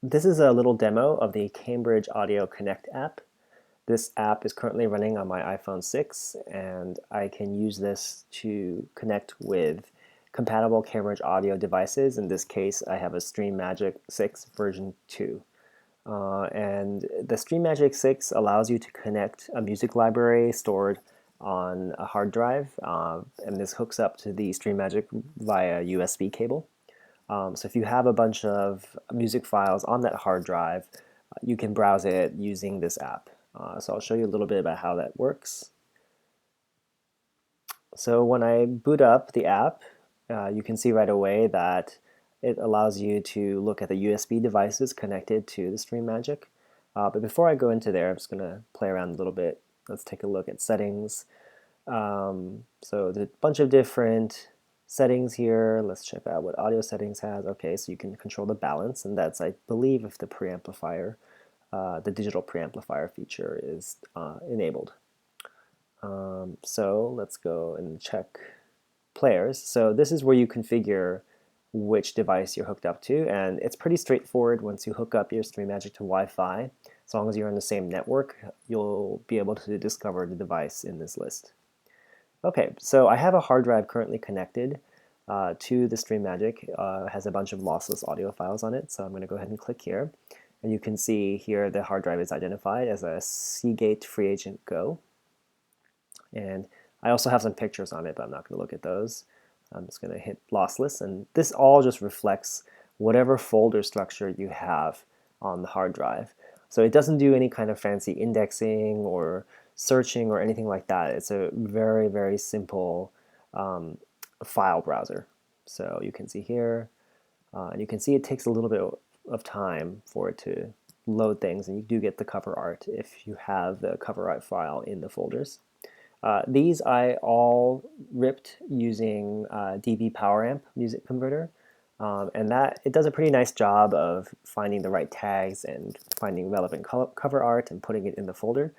This is a little demo of the Cambridge Audio Connect app. This app is currently running on my iPhone 6, and I can use this to connect with compatible Cambridge audio devices. In this case, I have a StreamMagic 6 version 2. And the StreamMagic 6 allows you to connect a music library stored on a hard drive, and this hooks up to the StreamMagic via USB cable. So if you have a bunch of music files on that hard drive, you can browse it using this app. So I'll show you a little bit about how that works. So when I boot up the app, you can see right away that it allows you to look at the USB devices connected to the StreamMagic. But before I go into there, I'm just going to play around a little bit. Let's take a look at settings. So there's a bunch of different settings here. Let's check out what audio settings has. Okay, so you can control the balance, and that's, I believe, if the preamplifier, the digital preamplifier feature is enabled. So let's go and check players. So this is where you configure which device you're hooked up to, and it's pretty straightforward. Once you hook up your StreamMagic to Wi-Fi, as long as you're on the same network, you'll be able to discover the device in this list. Okay, so I have a hard drive currently connected to the StreamMagic. It has a bunch of lossless audio files on it, so I'm going to go ahead and click here. And you can see here the hard drive is identified as a Seagate Free Agent Go. And I also have some pictures on it, but I'm not going to look at those. I'm just going to hit lossless, and this all just reflects whatever folder structure you have on the hard drive. So it doesn't do any kind of fancy indexing or searching or anything like that. It's a very, very simple file browser. So you can see here, and you can see it takes a little bit of time for it to load things, and you do get the cover art if you have the cover art file in the folders. These I all ripped using DV PowerAmp music converter, and that it does a pretty nice job of finding the right tags and finding relevant cover art and putting it in the folder.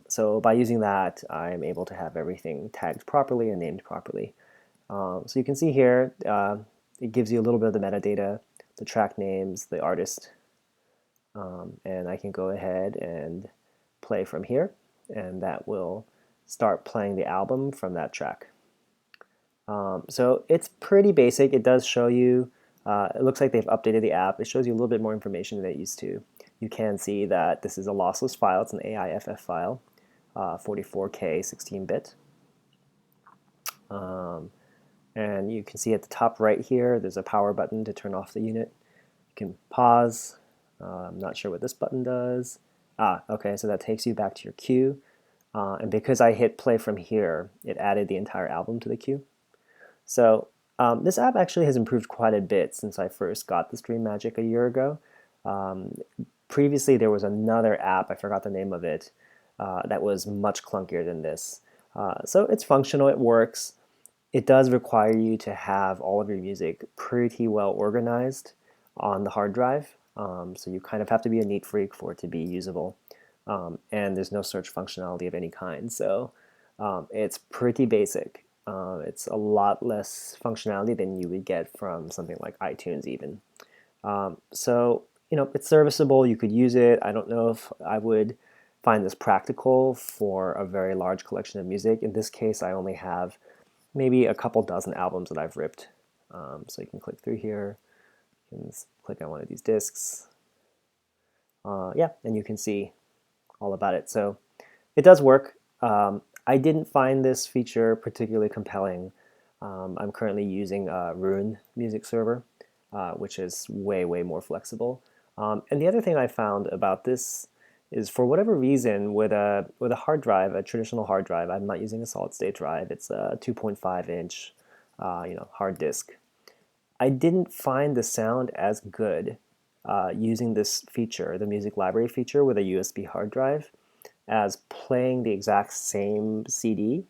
So by using that, I'm able to have everything tagged properly and named properly. So you can see here, it gives you a little bit of the metadata, the track names, the artist, and I can go ahead and play from here, and that will start playing the album from that track. So it's pretty basic. It does show you, it looks like they've updated the app. It shows you a little bit more information than it used to. You can see that this is a lossless file. It's an AIFF file, 44K 16-bit. And you can see at the top right here, there's a power button to turn off the unit. You can pause. I'm not sure what this button does. Okay, so that takes you back to your queue. And because I hit play from here, it added the entire album to the queue. So this app actually has improved quite a bit since I first got the StreamMagic a year ago. Previously, there was another app, I forgot the name of it, that was much clunkier than this. So it's functional, it works. It does require you to have all of your music pretty well organized on the hard drive. So you kind of have to be a neat freak for it to be usable. And there's no search functionality of any kind. So it's pretty basic. It's a lot less functionality than you would get from something like iTunes even. So, you know, it's serviceable. You could use it. I don't know if I would find this practical for a very large collection of music. In this case, I only have maybe a couple dozen albums that I've ripped. So you can click through here. You can click on one of these discs. Yeah, and you can see all about it. So it does work. I didn't find this feature particularly compelling. I'm currently using Rune music server, which is way, way more flexible. And the other thing I found about this is, for whatever reason, with a hard drive, a traditional hard drive, I'm not using a solid state drive. It's a 2.5-inch, hard disk. I didn't find the sound as good using this feature, the music library feature, with a USB hard drive, as playing the exact same CD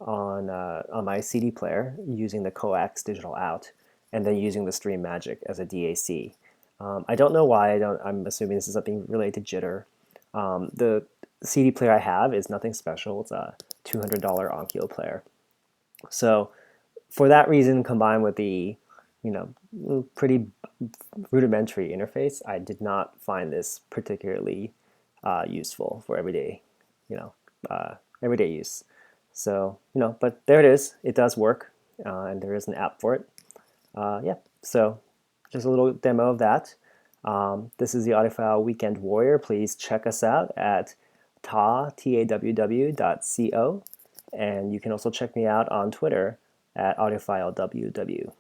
on my CD player using the coax digital out, and then using the StreamMagic as a DAC. I don't know why. I'm assuming this is something related to jitter. The CD player I have is nothing special. It's a $200 Onkyo player. So for that reason, combined with the pretty rudimentary interface, I did not find this particularly useful for everyday use. So, but there it is. It does work, and there is an app for it. Yeah, so just a little demo of that. This is the Audiophile Weekend Warrior. Please check us out at taww.co, and you can also check me out on Twitter at audiophileWW.